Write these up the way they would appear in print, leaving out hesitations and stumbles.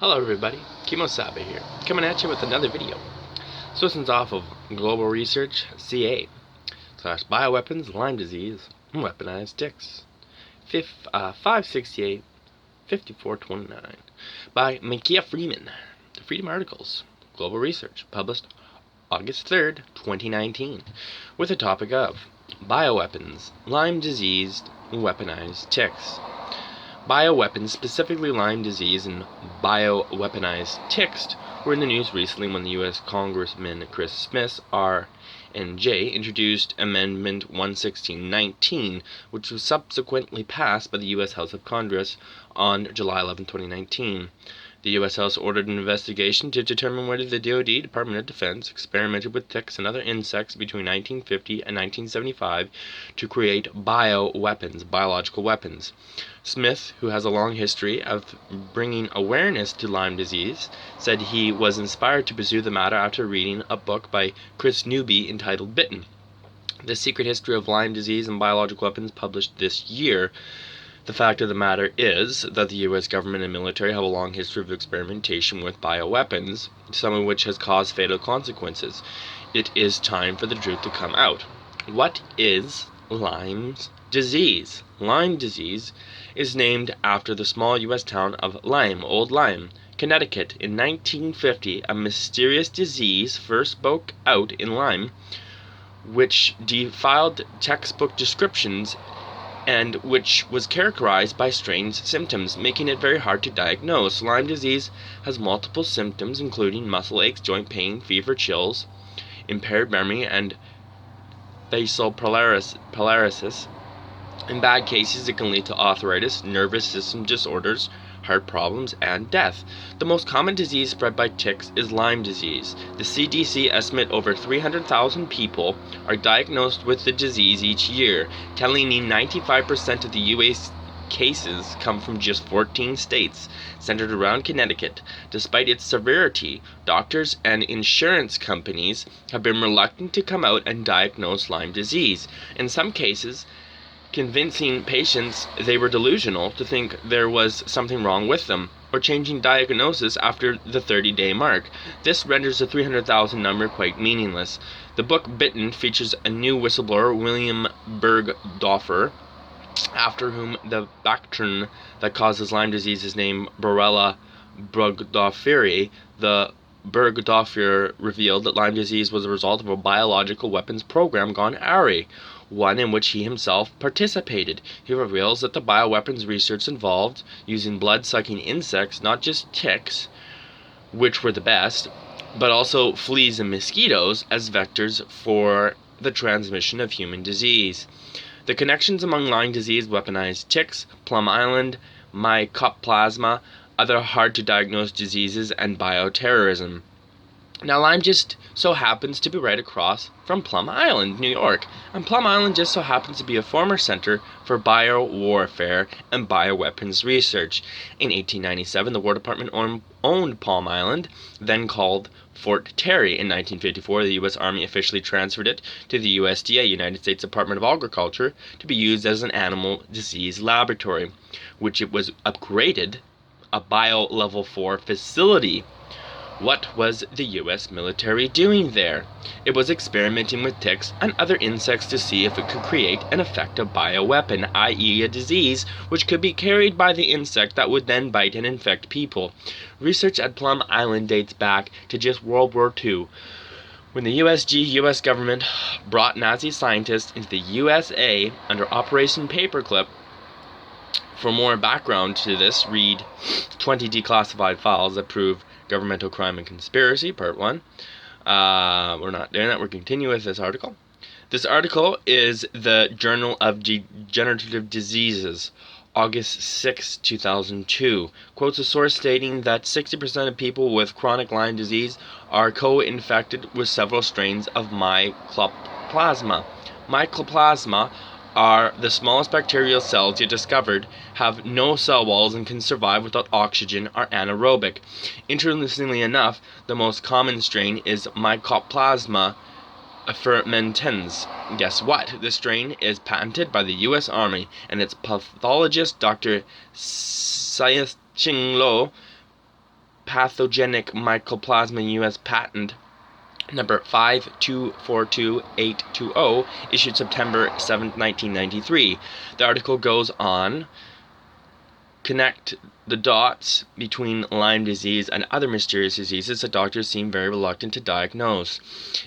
Hello everybody, Kemo Sabi here, coming at you with another video. So this one's off of Global Research CA / Bioweapons, Lyme disease, and Weaponized ticks. 568 5429 by Makia Freeman. The Freedom Articles, Global Research, published August 3rd, 2019, with the topic of Bioweapons, Lyme disease, and Weaponized ticks. Bioweapons, specifically Lyme disease and bioweaponized ticks, were in the news recently when the U.S. Congressman Chris Smith, R&J, introduced Amendment 11619, which was subsequently passed by the U.S. House of Congress on July 11, 2019. The U.S. House ordered an investigation to determine whether the DoD, Department of Defense, experimented with ticks and other insects between 1950 and 1975 to create bioweapons, biological weapons. Smith, who has a long history of bringing awareness to Lyme disease, said he was inspired to pursue the matter after reading a book by Chris Newby entitled Bitten: The Secret History of Lyme Disease and Biological Weapons, published this year. The fact of the matter is that the U.S. government and military have a long history of experimentation with bioweapons, some of which has caused fatal consequences. It is time for the truth to come out. What is Lyme disease? Lyme disease is named after the small U.S. town of Lyme, Old Lyme, Connecticut. In 1950, a mysterious disease first broke out in Lyme, which defied textbook descriptions and which was characterized by strange symptoms, making it very hard to diagnose. Lyme disease has multiple symptoms, including muscle aches, joint pain, fever, chills, impaired memory, and facial paralysis. In bad cases, it can lead to arthritis, nervous system disorders, heart problems, and death. The most common disease spread by ticks is Lyme disease. The CDC estimate over 300,000 people are diagnosed with the disease each year, telling me 95% of the U.S. cases come from just 14 states, centered around Connecticut. Despite its severity, doctors and insurance companies have been reluctant to come out and diagnose Lyme disease. In some cases, convincing patients they were delusional to think there was something wrong with them, or changing diagnosis after the 30-day mark. This renders the 300,000 number quite meaningless. The book Bitten features a new whistleblower, William Bergdorfer, after whom the bacterium that causes Lyme disease is named Borrelia burgdorferi. The Bergdorfer revealed that Lyme disease was a result of a biological weapons program gone awry, one in which he himself participated. He reveals that the bioweapons research involved using blood-sucking insects, not just ticks, which were the best, but also fleas and mosquitoes as vectors for the transmission of human disease. The connections among Lyme disease, weaponized ticks, Plum Island, Mycoplasma, other hard-to-diagnose diseases, and bioterrorism. Now, Lyme just so happens to be right across from Plum Island, New York, and Plum Island just so happens to be a former center for biowarfare and bioweapons research. In 1897, the War Department owned Plum Island, then called Fort Terry. In 1954, the U.S. Army officially transferred it to the USDA, United States Department of Agriculture, to be used as an animal disease laboratory, which it was upgraded a Bio Level 4 facility. What was the U.S. military doing there? It was experimenting with ticks and other insects to see if it could create an effective bioweapon, i.e. a disease which could be carried by the insect that would then bite and infect people. Research at Plum Island dates back to just World War II, when the U.S. government brought Nazi scientists into the USA under Operation Paperclip. For more background to this, read 20 declassified files that prove governmental crime and conspiracy, part 1. We're not doing that. We're continuing with this article. This article is the Journal of Degenerative Diseases, August 6, 2002. Quotes a source stating that 60% of people with chronic Lyme disease are co-infected with several strains of Mycoplasma. Mycoplasma are the smallest bacterial cells yet discovered, have no cell walls, and can survive without oxygen, are anaerobic. Interestingly enough, the most common strain is Mycoplasma fermentans. Guess what? This strain is patented by the U.S. Army, and its pathologist, Dr. Sayaching Lo, pathogenic mycoplasma U.S. patent number 5242820, issued September 7, 1993. The article goes on connect the dots between Lyme disease and other mysterious diseases that doctors seem very reluctant to diagnose.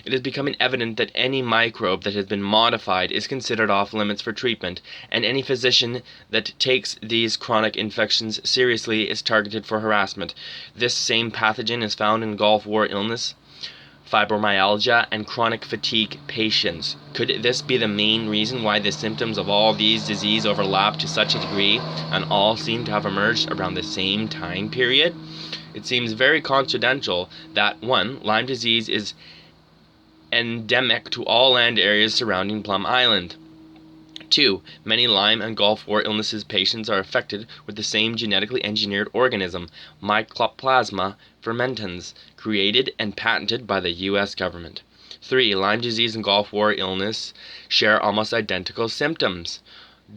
It is becoming evident that any microbe that has been modified is considered off limits for treatment, and any physician that takes these chronic infections seriously is targeted for harassment. This same pathogen is found in Gulf War illness, fibromyalgia, and chronic fatigue patients. Could this be the main reason why the symptoms of all these diseases overlap to such a degree and all seem to have emerged around the same time period? It seems very coincidental that 1. Lyme disease is endemic to all land areas surrounding Plum Island. 2. Many Lyme and Gulf War illnesses patients are affected with the same genetically engineered organism, Mycoplasma fermentans, created and patented by the U.S. government. 3. Lyme disease and Gulf War illness share almost identical symptoms.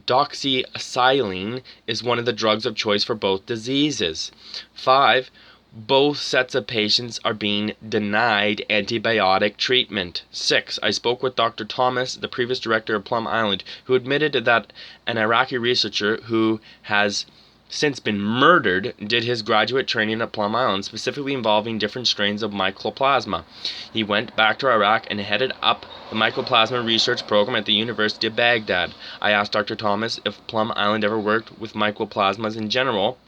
Doxycycline is one of the drugs of choice for both diseases. 5. Both sets of patients are being denied antibiotic treatment. 6. I spoke with Dr. Thomas, the previous director of Plum Island, who admitted that an Iraqi researcher who has since been murdered did his graduate training at Plum Island, specifically involving different strains of mycoplasma. He went back to Iraq and headed up the mycoplasma research program at the University of Baghdad. I asked Dr. Thomas if Plum Island ever worked with mycoplasmas in general.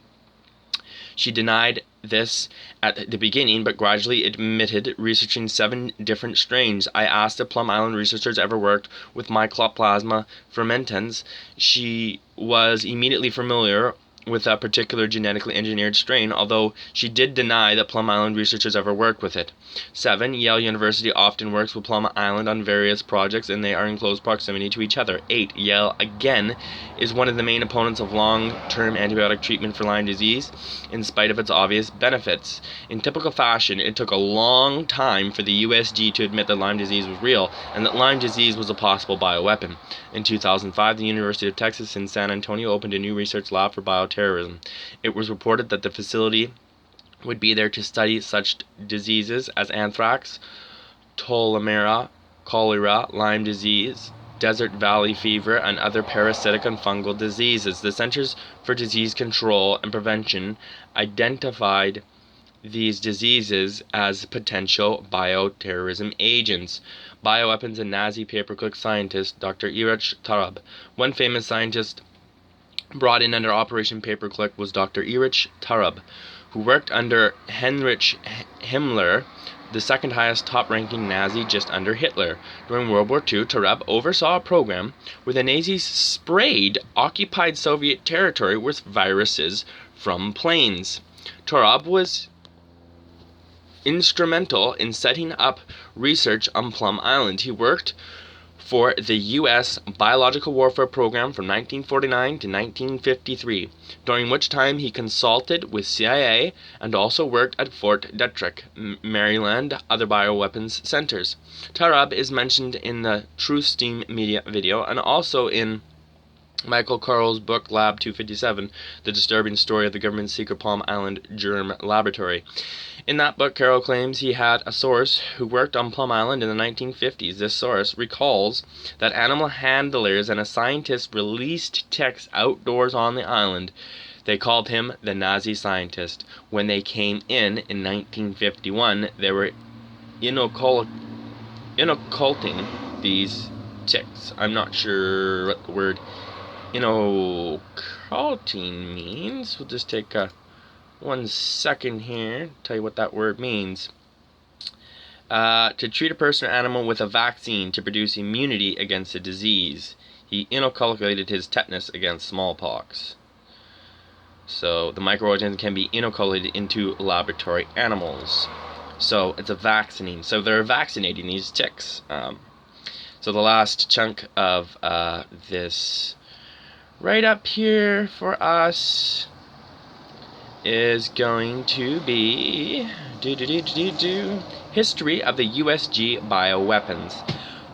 She denied this at the beginning, but gradually admitted researching 7 different strains. I asked if Plum Island researchers ever worked with Mycoplasma fermentans. She was immediately familiar with a particular genetically engineered strain, although she did deny that Plum Island researchers ever worked with it. 7. Yale University often works with Plum Island on various projects, and they are in close proximity to each other. 8. Yale, again, is one of the main opponents of long-term antibiotic treatment for Lyme disease, in spite of its obvious benefits. In typical fashion, it took a long time for the USG to admit that Lyme disease was real, and that Lyme disease was a possible bioweapon. In 2005, the University of Texas in San Antonio opened a new research lab for bioterrorism. It was reported that the facility would be there to study such diseases as anthrax, tularemia, cholera, Lyme disease, desert valley fever, and other parasitic and fungal diseases. The Centers for Disease Control and Prevention identified these diseases as potential bioterrorism agents. Bioweapons and Nazi paperclip scientist Dr. Erich Tarab. One famous scientist brought in under Operation Paperclip was Dr. Erich Tarab, who worked under Heinrich Himmler, the second highest top-ranking Nazi just under Hitler. During World War II, Tarab oversaw a program where the Nazis sprayed occupied Soviet territory with viruses from planes. Tarab was instrumental in setting up research on Plum Island. He worked for the U.S. Biological Warfare Program from 1949 to 1953, during which time he consulted with CIA and also worked at Fort Detrick, Maryland, other bioweapons centers. Tarab is mentioned in the True Steam Media video and also in Michael Carl's book Lab 257, The Disturbing Story of the Government's Secret Palm Island Germ Laboratory. In that book, Carroll claims he had a source who worked on Plum Island in the 1950s. This source recalls that animal handlers and a scientist released ticks outdoors on the island. They called him the Nazi scientist. When they came in 1951, they were inoculating these ticks. I'm not sure what the word inoculating means. We'll just take 1 second here to tell you what that word means. To treat a person or animal with a vaccine to produce immunity against a disease. He inoculated his tetanus against smallpox. So the microorganism can be inoculated into laboratory animals. So it's a vaccine. So they're vaccinating these ticks. So the last chunk of this right up here for us is going to be history of the USG bioweapons.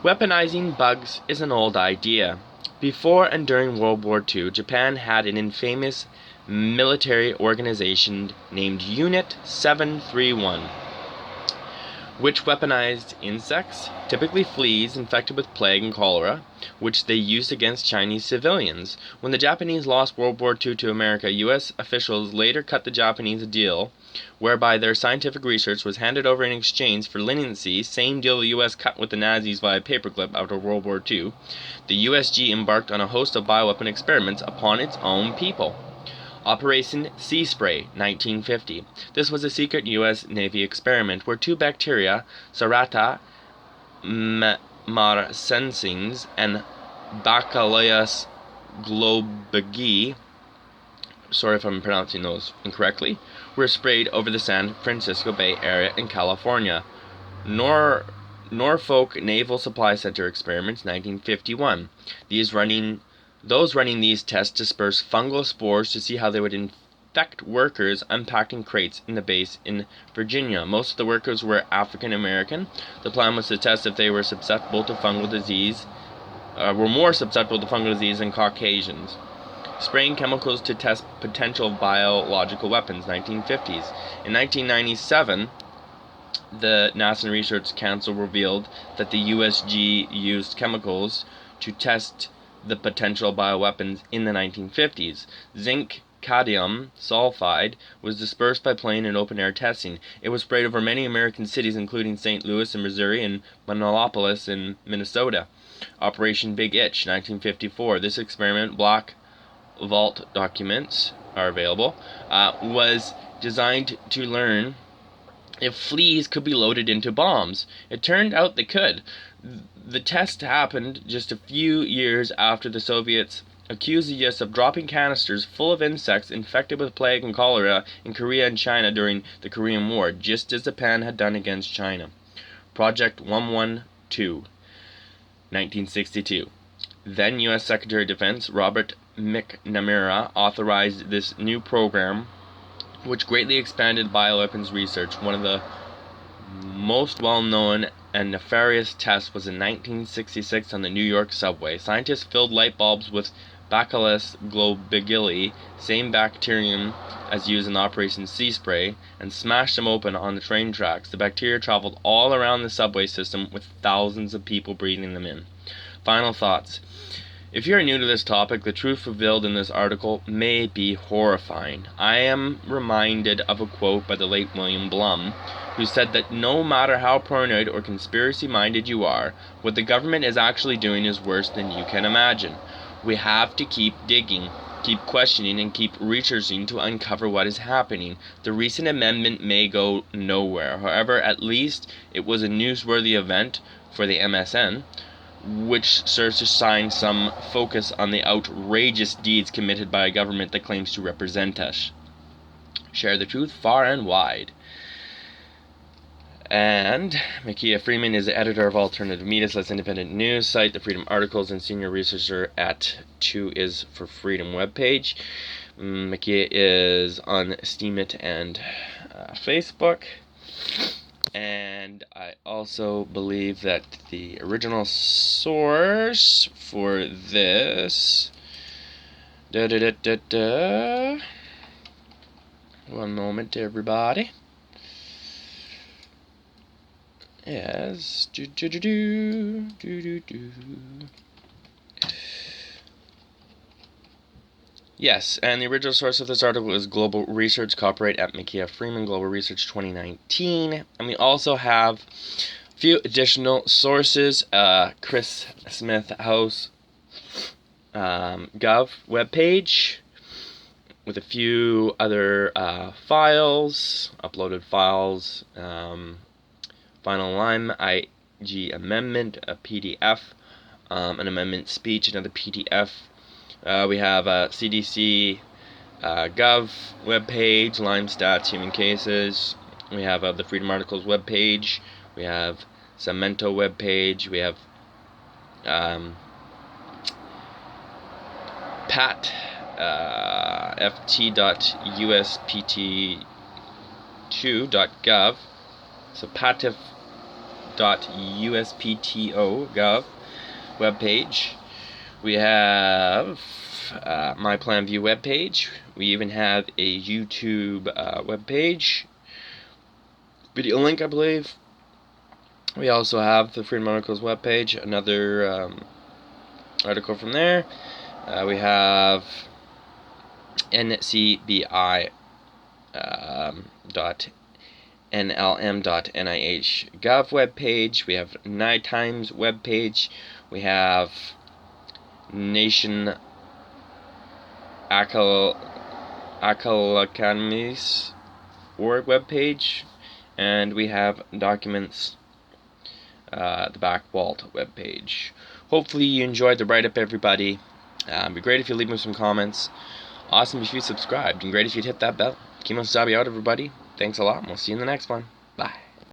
Weaponizing bugs is an old idea. Before and during World War II, Japan had an infamous military organization named Unit 731, which weaponized insects, typically fleas infected with plague and cholera, which they used against Chinese civilians. When the Japanese lost World War II to America, U.S. officials later cut the Japanese a deal whereby their scientific research was handed over in exchange for leniency, same deal the U.S. cut with the Nazis via paperclip after World War II. The USG embarked on a host of bioweapon experiments upon its own people. Operation Sea Spray, 1950. This was a secret U.S. Navy experiment where two bacteria, Serrata marcescens and Bacillus globigii, sorry if I'm pronouncing those incorrectly, were sprayed over the San Francisco Bay Area in California. Norfolk Naval Supply Center experiments, 1951. Those running these tests dispersed fungal spores to see how they would infect workers unpacking crates in the base in Virginia. Most of the workers were African American. The plan was to test if they were susceptible to fungal disease, were more susceptible to fungal disease than Caucasians. Spraying chemicals to test potential biological weapons, 1950s. In 1997, the NASA Research Council revealed that the USG used chemicals to test the potential bioweapons in the 1950s. Zinc cadmium sulfide was dispersed by plane and open-air testing. It was sprayed over many American cities, including St. Louis in Missouri and Minneapolis in Minnesota. Operation Big Itch, 1954. This experiment, Black Vault documents are available, was designed to learn if fleas could be loaded into bombs. It turned out they could. The test happened just a few years after the Soviets accused the US of dropping canisters full of insects infected with plague and cholera in Korea and China during the Korean War, just as Japan had done against China. Project 112, 1962. Then U.S. Secretary of Defense Robert McNamara authorized this new program, which greatly expanded bioweapons research. One of the most well-known and nefarious tests was in 1966 on the New York subway. Scientists filled light bulbs with Bacillus globigii, same bacterium as used in Operation Sea Spray, and smashed them open on the train tracks. The bacteria traveled all around the subway system with thousands of people breathing them in. Final thoughts. If you are new to this topic, the truth revealed in this article may be horrifying. I am reminded of a quote by the late William Blum, who said that no matter how paranoid or conspiracy-minded you are, what the government is actually doing is worse than you can imagine. We have to keep digging, keep questioning, and keep researching to uncover what is happening. The recent amendment may go nowhere. However, at least it was a newsworthy event for the MSN, which serves to shine some focus on the outrageous deeds committed by a government that claims to represent us. Share the truth far and wide. And Makia Freeman is the editor of Alternative Media / independent news site, The Freedom Articles, and senior researcher at 2 is for Freedom webpage. Makia is on Steemit and Facebook. And I also believe that the original source for this... One moment, everybody. Yes. Yes, and the original source of this article is Global Research, copyright at Makia Freeman, Global Research 2019. And we also have a few additional sources, Chris Smith House Gov webpage, with a few other files, uploaded files, final Lyme IG amendment, a PDF, an amendment speech, another PDF. We have CDC Gov webpage, Lyme stats, human cases. We have the Freedom Articles webpage. We have Cemento webpage. We have PAT ft.uspt2.gov. So patif.uspto.gov webpage. We have My Plan View webpage. We even have a YouTube webpage. Video link, I believe. We also have the Freeman Articles webpage, another article from there. We have ncbi .nlm.nih.gov webpage. We have Night Times webpage. We have Nation Academy's org webpage, and we have Documents, the Back Vault webpage. Hopefully you enjoyed the write-up, everybody. It'd be great if you leave me some comments. Awesome if you subscribed, and great if you'd hit that bell. Kemo, Sabi out, everybody. Thanks a lot, and we'll see you in the next one. Bye.